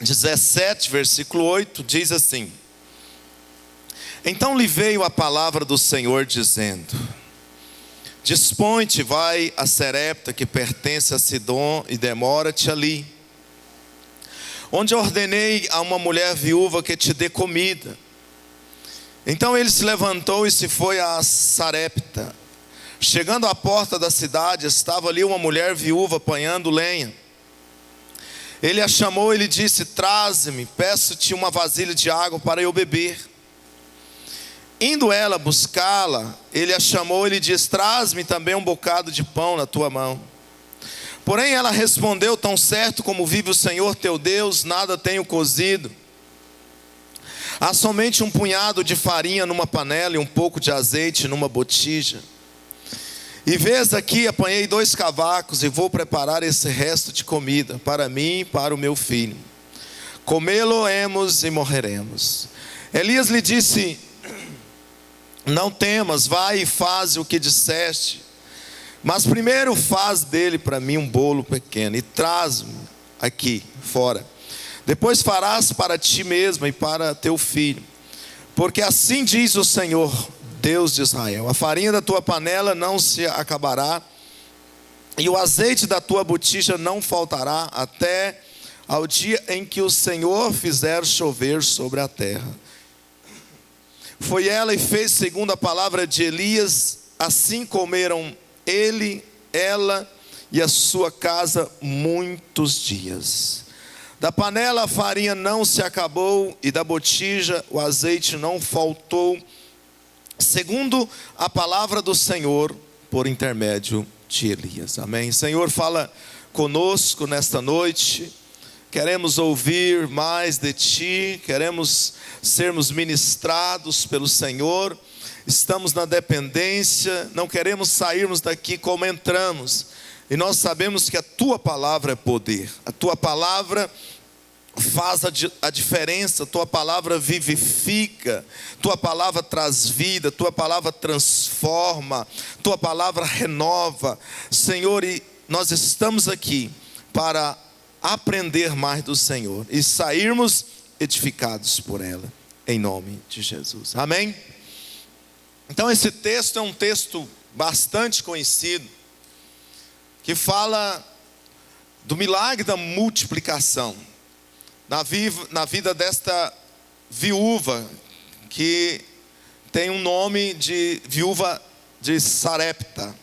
17, versículo 8, diz assim: Então lhe veio a palavra do Senhor dizendo: Dispõe-te, vai a Sarepta, que pertence a Sidom, e demora-te ali, onde ordenei a uma mulher viúva que te dê comida. Então ele se levantou e se foi a Sarepta. Chegando à porta da cidade, estava ali uma mulher viúva apanhando lenha. Ele a chamou e lhe disse: Traze-me, peço-te uma vasilha de água para eu beber. Indo ela buscá-la, ele a chamou e lhe disse: Traze-me também um bocado de pão na tua mão. Porém ela respondeu: Tão certo como vive o Senhor teu Deus, nada tenho cozido. Há somente um punhado de farinha numa panela e um pouco de azeite numa botija. E vês aqui, apanhei 2 cavacos e vou preparar esse resto de comida para mim e para o meu filho. Comê-lo-emos e morreremos. Elias lhe disse: Não temas, vai e faz o que disseste. Mas primeiro faz dele para mim um bolo pequeno e traz-me aqui fora. Depois farás para ti mesmo e para teu filho. Porque assim diz o Senhor, Deus de Israel: a farinha da tua panela não se acabará, e o azeite da tua botija não faltará, até ao dia em que o Senhor fizer chover sobre a terra. Foi ela e fez segundo a palavra de Elias. Assim comeram ele, ela e a sua casa muitos dias. Da panela a farinha não se acabou, e da botija o azeite não faltou, segundo a palavra do Senhor, por intermédio de Elias. Amém. Senhor, fala conosco nesta noite. Queremos ouvir mais de Ti, queremos sermos ministrados pelo Senhor. Estamos na dependência, não queremos sairmos daqui como entramos. E nós sabemos que a Tua palavra é poder, a Tua palavra faz a diferença, a Tua palavra vivifica, Tua palavra traz vida, Tua palavra transforma, Tua palavra renova. Senhor, e nós estamos aqui para aprender mais do Senhor e sairmos edificados por ela, em nome de Jesus. Amém? Então esse texto é um texto bastante conhecido, que fala do milagre da multiplicação na vida desta viúva, que tem um nome de viúva de Sarepta.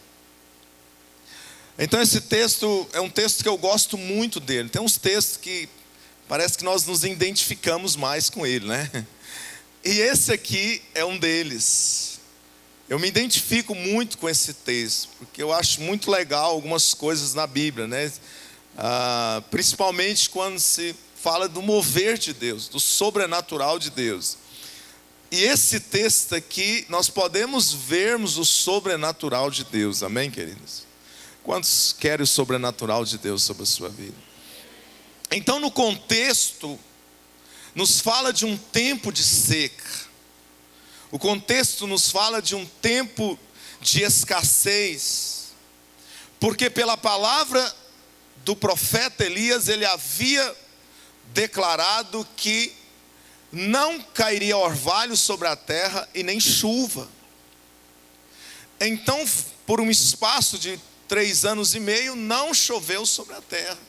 Então esse texto é um texto que eu gosto muito dele. Tem uns textos que parece que nós nos identificamos mais com ele, né? E esse aqui é um deles. Eu me identifico muito com esse texto, porque eu acho muito legal algumas coisas na Bíblia, né? Principalmente quando se fala do mover de Deus, do sobrenatural de Deus. E esse texto aqui, nós podemos vermos o sobrenatural de Deus. Amém, queridos? Quantos querem o sobrenatural de Deus sobre a sua vida? Então, no contexto, nos fala de um tempo de seca. O contexto nos fala de um tempo de escassez, porque pela palavra do profeta Elias, ele havia declarado que não cairia orvalho sobre a terra e nem chuva. Então, por um espaço de 3 anos e meio, não choveu sobre a terra,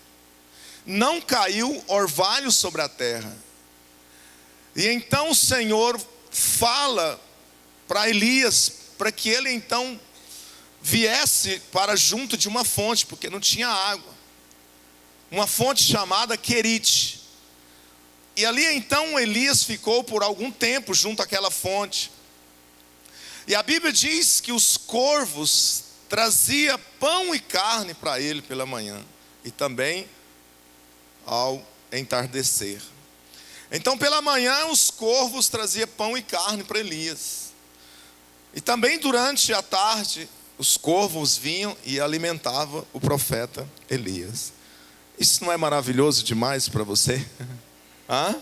não caiu orvalho sobre a terra. E então o Senhor fala para Elias, para que ele então viesse para junto de uma fonte, porque não tinha água, uma fonte chamada Querite. E ali então Elias ficou por algum tempo junto àquela fonte. E a Bíblia diz que os corvos traziam pão e carne para ele pela manhã, e também ao entardecer. Então pela manhã os corvos traziam pão e carne para Elias. E também durante a tarde os corvos vinham e alimentavam o profeta Elias. Isso não é maravilhoso demais para você? Hã?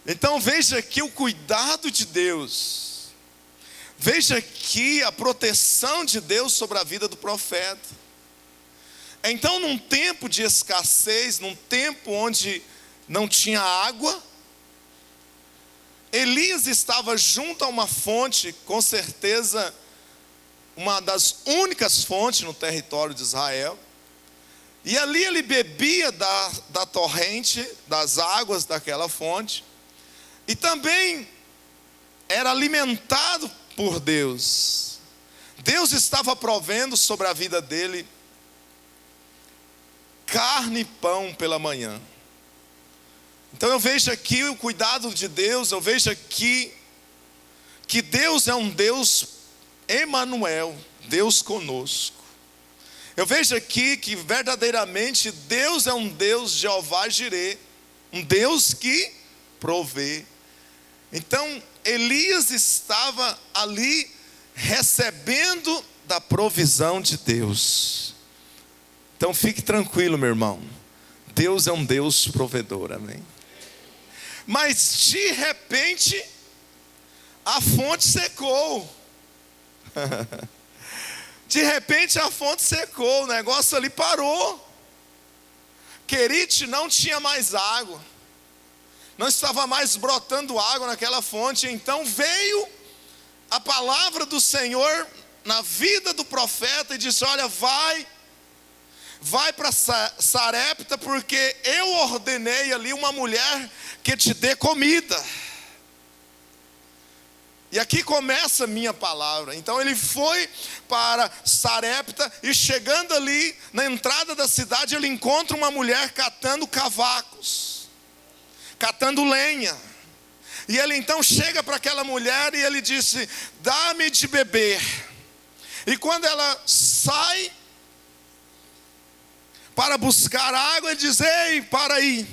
Então veja aqui o cuidado de Deus. Veja aqui a proteção de Deus sobre a vida do profeta. Então num tempo de escassez, num tempo onde não tinha água. Elias estava junto a uma fonte, com certeza uma das únicas fontes no território de Israel. E ali ele bebia da torrente, das águas daquela fonte. E também era alimentado por Deus. Deus estava provendo sobre a vida dele carne e pão pela manhã. Então eu vejo aqui o cuidado de Deus, eu vejo aqui que Deus é um Deus Emanuel, Deus conosco. Eu vejo aqui que verdadeiramente Deus é um Deus Jeová Jireh, um Deus que provê. Então Elias estava ali recebendo da provisão de Deus. Então fique tranquilo, meu irmão, Deus é um Deus provedor, amém? Mas de repente a fonte secou. De repente a fonte secou, o negócio ali parou. Querite não tinha mais água, não estava mais brotando água naquela fonte. Então veio a palavra do Senhor na vida do profeta e disse: olha, vai para Sarepta, porque eu ordenei ali uma mulher que te dê comida. E aqui começa a minha palavra. Então ele foi para Sarepta, e chegando ali na entrada da cidade, ele encontra uma mulher catando cavacos, catando lenha. E ele então chega para aquela mulher e ele disse: dá-me de beber. E quando ela sai para buscar água, ele diz: ei, para aí.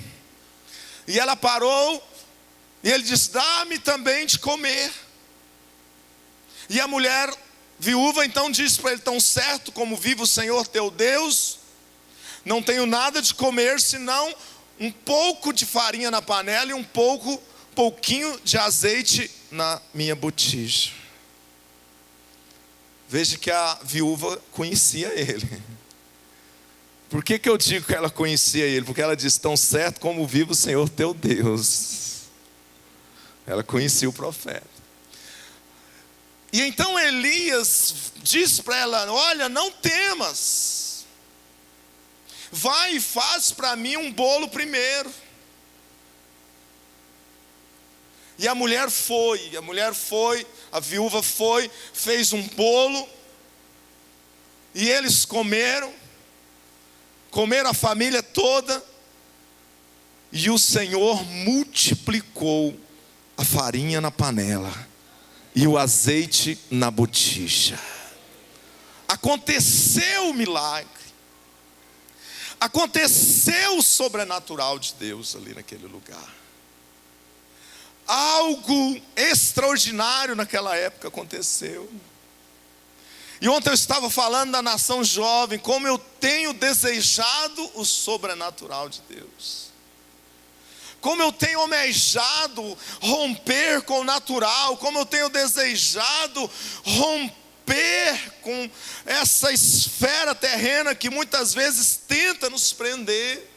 E ela parou, e ele disse: dá-me também de comer. E a mulher viúva então disse para ele: tão certo como vive o Senhor teu Deus, não tenho nada de comer senão um pouco de farinha na panela e pouquinho de azeite na minha botija. Veja que a viúva conhecia ele. Por que eu digo que ela conhecia ele? Porque ela disse: tão certo como vive o Senhor teu Deus. Ela conhecia o profeta. E então Elias disse para ela: olha, não temas, vai e faz para mim um bolo primeiro. E a mulher foi, a viúva foi, fez um bolo, e eles comeram a família toda, e o Senhor multiplicou a farinha na panela e o azeite na botija. Aconteceu o milagre, aconteceu o sobrenatural de Deus ali naquele lugar. Algo extraordinário naquela época aconteceu. E ontem eu estava falando da nação jovem, como eu tenho desejado o sobrenatural de Deus, como eu tenho almejado romper com o natural, como eu tenho desejado romper com essa esfera terrena que muitas vezes tenta nos prender,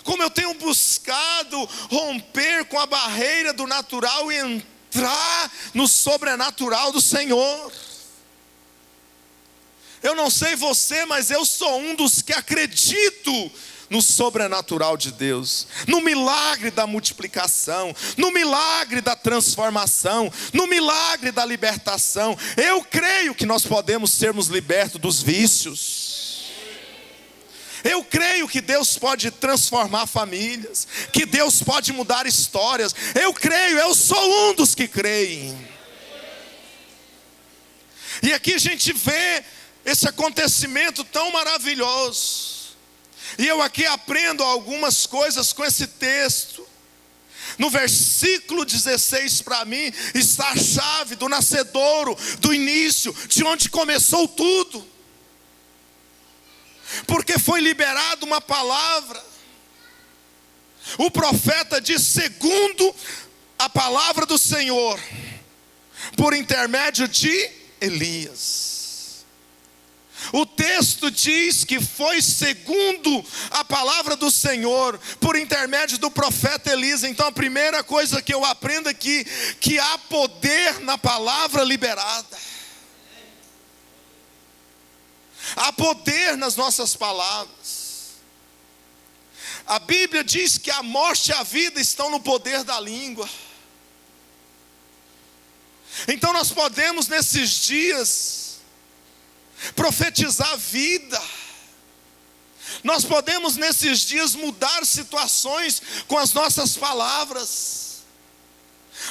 como eu tenho buscado romper com a barreira do natural e entrar no sobrenatural do Senhor. Eu não sei você, mas eu sou um dos que acredito no sobrenatural de Deus, no milagre da multiplicação, no milagre da transformação, no milagre da libertação. Eu creio que nós podemos sermos libertos dos vícios. Eu creio que Deus pode transformar famílias, que Deus pode mudar histórias. Eu creio, eu sou um dos que creem. E aqui a gente vê esse acontecimento tão maravilhoso. E eu aqui aprendo algumas coisas com esse texto. No versículo 16, para mim, está a chave do nascedouro, do início, de onde começou tudo. Porque foi liberada uma palavra. O profeta diz: segundo a palavra do Senhor, por intermédio de Elias. O texto diz que foi segundo a palavra do Senhor, por intermédio do profeta Elias. Então a primeira coisa que eu aprendo aqui, que há poder na palavra liberada. Há poder nas nossas palavras. A Bíblia diz que a morte e a vida estão no poder da língua. Então nós podemos nesses dias profetizar vida. Nós podemos nesses dias mudar situações com as nossas palavras.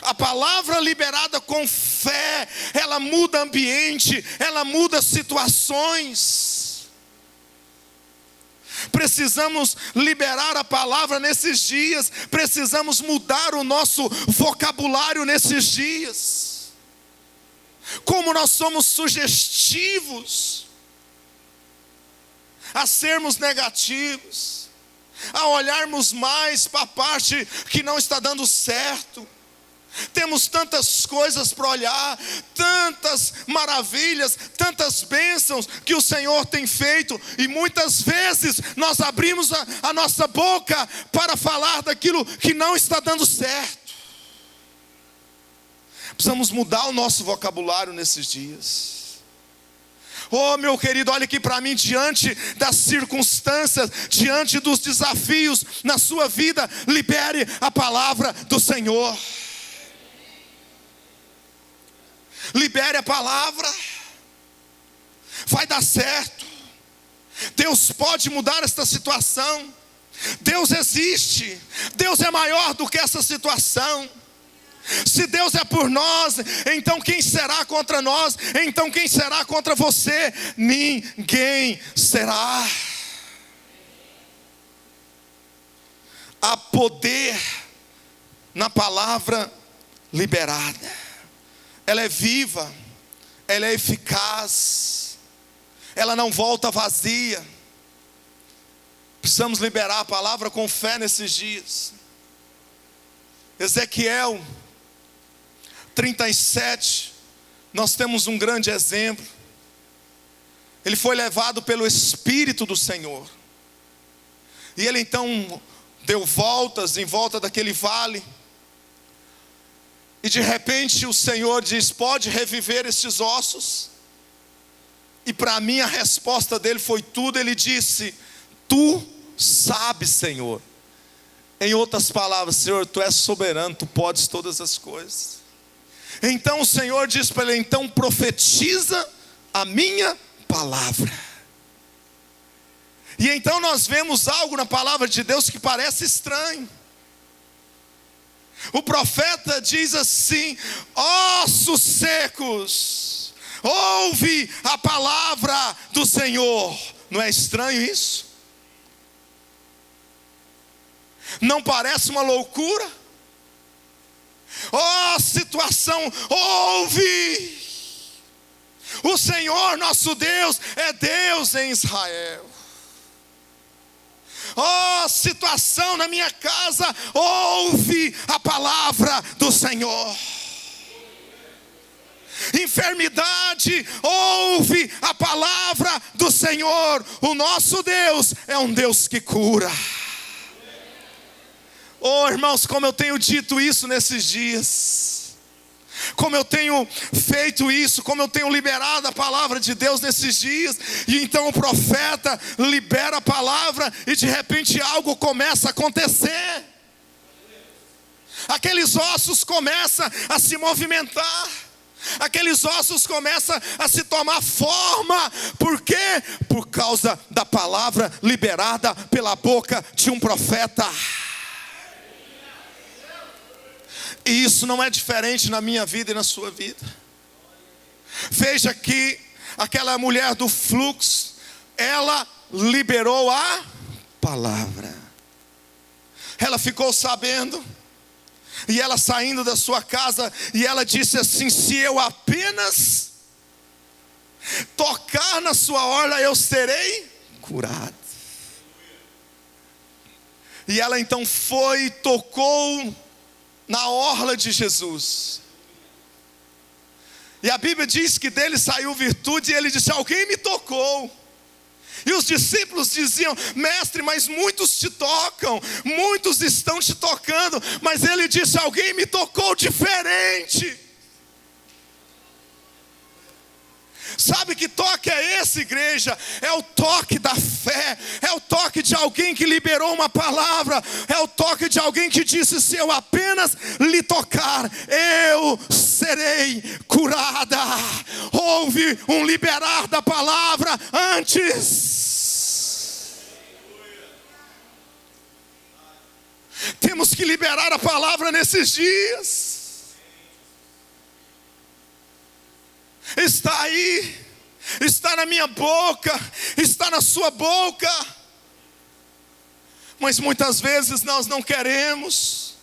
A palavra liberada com fé, ela muda ambiente, ela muda situações. Precisamos liberar a palavra nesses dias, precisamos mudar o nosso vocabulário nesses dias. Como nós somos sugestivos a sermos negativos, a olharmos mais para a parte que não está dando certo. Temos tantas coisas para olhar, tantas maravilhas, tantas bênçãos que o Senhor tem feito, e muitas vezes nós abrimos a nossa boca para falar daquilo que não está dando certo. Precisamos mudar o nosso vocabulário nesses dias. Oh, meu querido, olha aqui para mim, diante das circunstâncias, diante dos desafios na sua vida, libere a palavra do Senhor. Libere a palavra. Vai dar certo. Deus pode mudar esta situação. Deus existe. Deus é maior do que essa situação. Se Deus é por nós, então quem será contra nós? Então quem será contra você? Ninguém será. Há poder na palavra liberada. Ela é viva, ela é eficaz, ela não volta vazia. Precisamos liberar a palavra com fé nesses dias. Ezequiel 37, nós temos um grande exemplo. Ele foi levado pelo Espírito do Senhor, e ele então deu voltas em volta daquele vale, e de repente o Senhor diz: pode reviver estes ossos? E para mim a resposta dele foi tudo. Ele disse: tu sabes, Senhor. Em outras palavras: Senhor, tu és soberano, tu podes todas as coisas. Então o Senhor diz para ele: então profetiza a minha palavra. E então nós vemos algo na palavra de Deus que parece estranho. O profeta diz assim: ossos secos, ouve a palavra do Senhor. Não é estranho isso? Não parece uma loucura? Oh, situação, ouve! O Senhor nosso Deus é Deus em Israel. Oh, situação na minha casa, ouve a palavra do Senhor. Enfermidade, ouve a palavra do Senhor. O nosso Deus é um Deus que cura. Oh, irmãos, como eu tenho dito isso nesses dias, como eu tenho feito isso, como eu tenho liberado a palavra de Deus nesses dias. E então o profeta libera a palavra, e de repente algo começa a acontecer. Aqueles ossos começam a se movimentar, aqueles ossos começam a se tomar forma. Por quê? Por causa da palavra liberada pela boca de um profeta. E isso não é diferente na minha vida e na sua vida. Veja que aquela mulher do fluxo, ela liberou a palavra. Ela ficou sabendo, e ela saindo da sua casa, e ela disse assim: se eu apenas tocar na sua orla, eu serei curado. E ela então foi e tocou na orla de Jesus. E a Bíblia diz que dele saiu virtude, e ele disse: alguém me tocou. E os discípulos diziam: mestre, mas muitos te tocam, muitos estão te tocando. Mas ele disse: alguém me tocou diferente. Sabe que toque é esse, igreja? É o toque da fé, é o toque de alguém que liberou uma palavra, é o toque de alguém que disse: se eu apenas lhe tocar, eu serei curada. Houve um liberar da palavra antes. Temos que liberar a palavra nesses dias. Está aí, está na minha boca, está na sua boca. Mas muitas vezes nós não queremos.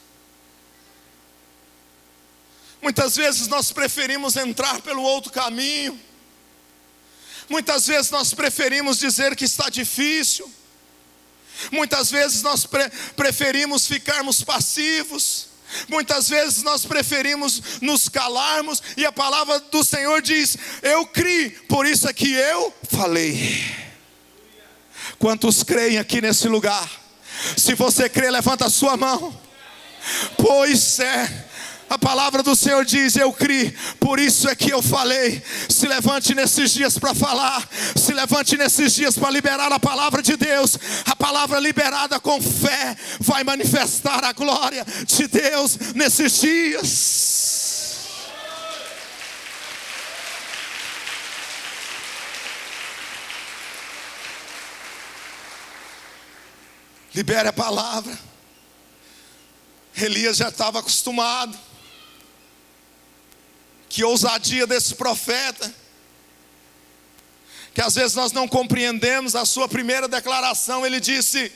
Muitas vezes nós preferimos entrar pelo outro caminho. Muitas vezes nós preferimos dizer que está difícil. Muitas vezes nós preferimos ficarmos passivos. Muitas vezes nós preferimos nos calarmos. E a palavra do Senhor diz: eu criei, por isso é que eu falei. Quantos creem aqui nesse lugar? Se você crê, levanta a sua mão. Pois é, a palavra do Senhor diz: eu criei, por isso é que eu falei. Se levante nesses dias para falar. Se levante nesses dias para liberar a palavra de Deus. A palavra liberada com fé vai manifestar a glória de Deus nesses dias. Libere a palavra. Elias já estava acostumado. Que ousadia desse profeta, que às vezes nós não compreendemos a sua primeira declaração. Ele disse: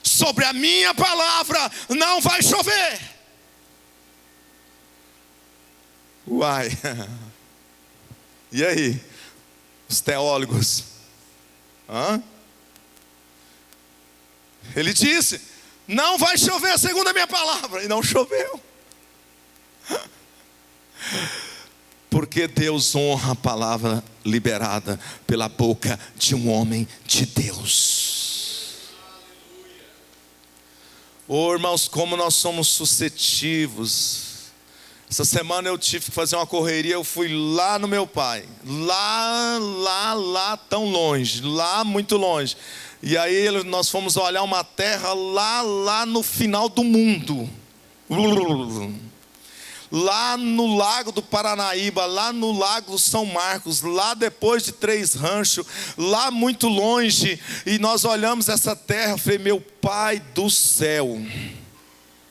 sobre a minha palavra não vai chover. Uai, e aí, os teólogos? Ele disse: não vai chover segundo a minha palavra, e não choveu. Porque Deus honra a palavra liberada pela boca de um homem de Deus. Oh, irmãos, como nós somos suscetíveis. Essa semana eu tive que fazer uma correria. Eu fui lá no meu pai. Lá, tão longe. Lá, muito longe. E aí nós fomos olhar uma terra lá no final do mundo. Lá no Lago do Paranaíba, lá no Lago São Marcos, lá depois de 3 ranchos, lá muito longe. E nós olhamos essa terra, eu falei: meu Pai do céu,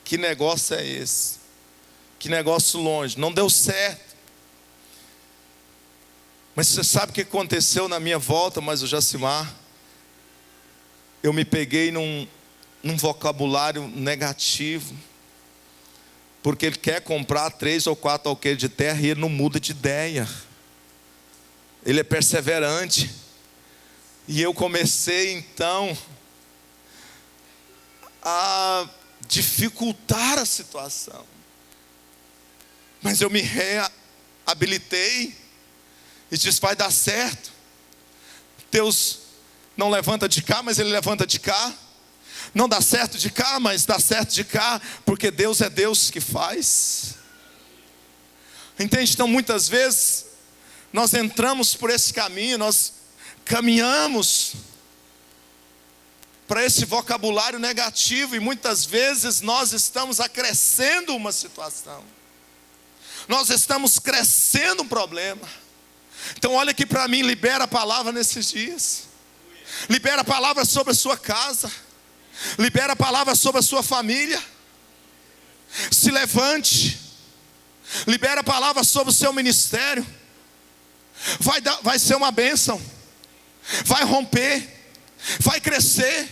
que negócio é esse? Que negócio longe, não deu certo. Mas você sabe o que aconteceu na minha volta, mas o Jacimar? Eu me peguei num vocabulário negativo. Porque ele quer comprar 3 ou 4 alqueires de terra e ele não muda de ideia. Ele é perseverante. E eu comecei então a dificultar a situação. Mas eu me reabilitei e disse: vai dar certo. Deus não levanta de cá, mas Ele levanta de cá. Não dá certo de cá, mas dá certo de cá, porque Deus é Deus que faz. Entende? Então muitas vezes nós entramos por esse caminho, nós caminhamos para esse vocabulário negativo, e muitas vezes nós estamos acrescendo uma situação, nós estamos crescendo um problema. Então olha aqui para mim, libera a palavra nesses dias. Libera a palavra sobre a sua casa. Libera a palavra sobre a sua família. Se levante. Libera a palavra sobre o seu ministério. Vai ser uma bênção. Vai romper. Vai crescer.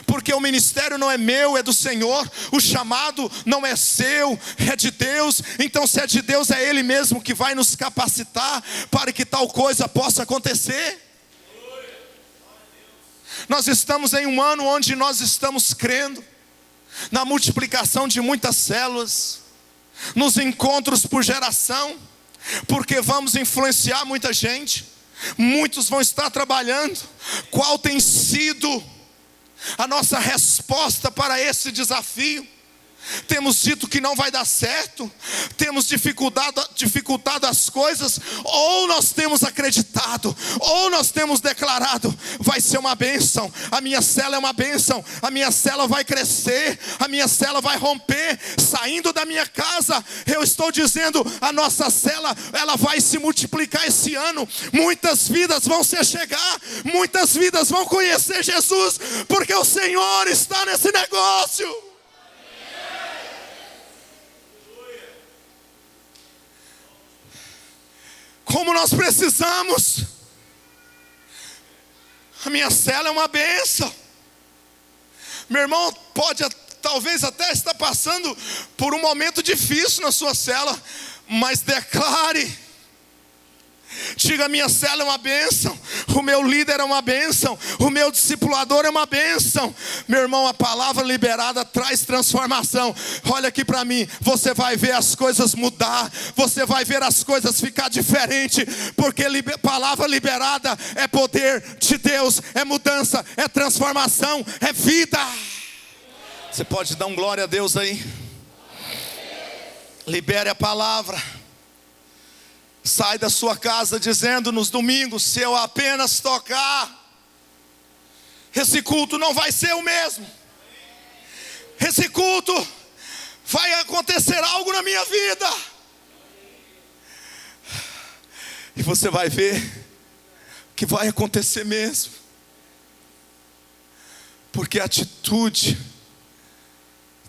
Porque o ministério não é meu, é do Senhor. O chamado não é seu, é de Deus. Então se é de Deus, é Ele mesmo que vai nos capacitar para que tal coisa possa acontecer. Nós estamos em um ano onde nós estamos crendo na multiplicação de muitas células, nos encontros por geração, porque vamos influenciar muita gente. muitos vão estar trabalhando. Qual tem sido a nossa resposta para esse desafio? Temos dito que não vai dar certo, temos dificultado as coisas, ou nós temos acreditado, ou nós temos declarado: vai ser uma bênção, a minha célula é uma bênção, a minha célula vai crescer, a minha célula vai romper. Saindo da minha casa, eu estou dizendo: a nossa célula, ela vai se multiplicar esse ano, muitas vidas vão se chegar, muitas vidas vão conhecer Jesus, porque o Senhor está nesse negócio. Como nós precisamos. A minha célula é uma bênção. Meu irmão pode talvez até estar passando por um momento difícil na sua célula, mas declare. Diga: minha célula é uma bênção, o meu líder é uma bênção, o meu discipulador é uma bênção. Meu irmão, a palavra liberada traz transformação. Olha aqui para mim, você vai ver as coisas mudar, você vai ver as coisas ficar diferente, porque palavra liberada é poder de Deus, é mudança, é transformação, é vida. Você pode dar um glória a Deus aí? Libere a palavra. Sai da sua casa dizendo nos domingos: se eu apenas tocar, esse culto não vai ser o mesmo. Esse culto vai acontecer algo na minha vida. E você vai ver que vai acontecer mesmo. Porque a atitude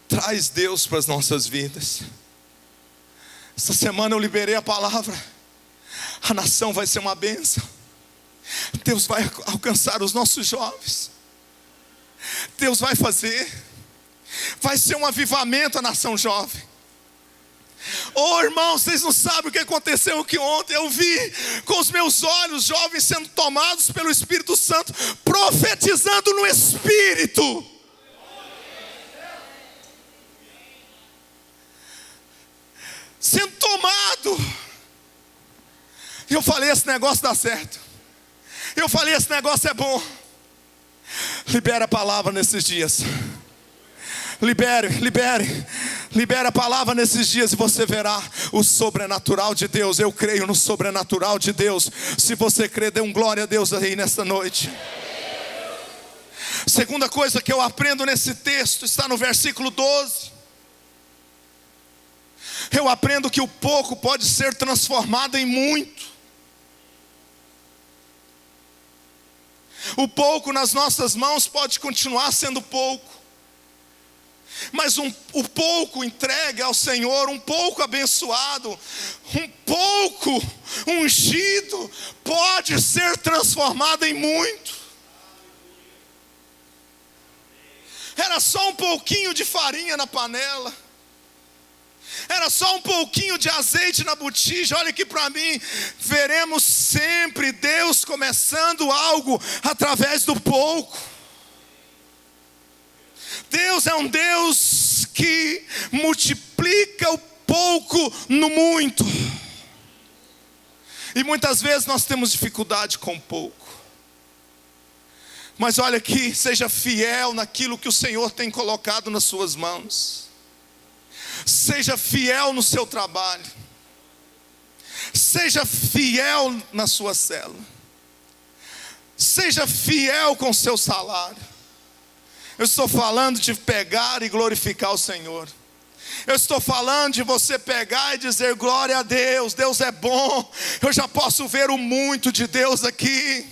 traz Deus para as nossas vidas. Essa semana eu liberei a palavra. A nação vai ser uma bênção. Deus vai alcançar os nossos jovens. Deus vai fazer. Vai ser um avivamento a nação jovem. Oh, irmãos, vocês não sabem o que aconteceu aqui ontem. Eu vi com os meus olhos jovens sendo tomados pelo Espírito Santo, profetizando no Espírito. Sendo tomado. Eu falei: esse negócio dá certo. Eu falei: esse negócio é bom. Libera a palavra nesses dias. Libere a palavra nesses dias e você verá o sobrenatural de Deus. Eu creio no sobrenatural de Deus. Se você crê, dê um glória a Deus aí nessa noite. Segunda coisa que eu aprendo nesse texto está no versículo 12. Eu aprendo que o pouco pode ser transformado em muito. O pouco nas nossas mãos pode continuar sendo pouco, mas o pouco entregue ao Senhor, um pouco abençoado, um pouco ungido, pode ser transformado em muito. Era só um pouquinho de farinha na panela, era só um pouquinho de azeite na botija. Olha aqui para mim, veremos sempre Deus começando algo através do pouco. Deus é um Deus que multiplica o pouco no muito. E muitas vezes nós temos dificuldade com pouco. Mas olha aqui, seja fiel naquilo que o Senhor tem colocado nas suas mãos. Seja fiel no seu trabalho. Seja fiel na sua célula. Seja fiel com o seu salário. Eu estou falando de pegar e glorificar o Senhor. Eu estou falando de você pegar e dizer: glória a Deus, Deus é bom. Eu já posso ver o muito de Deus aqui.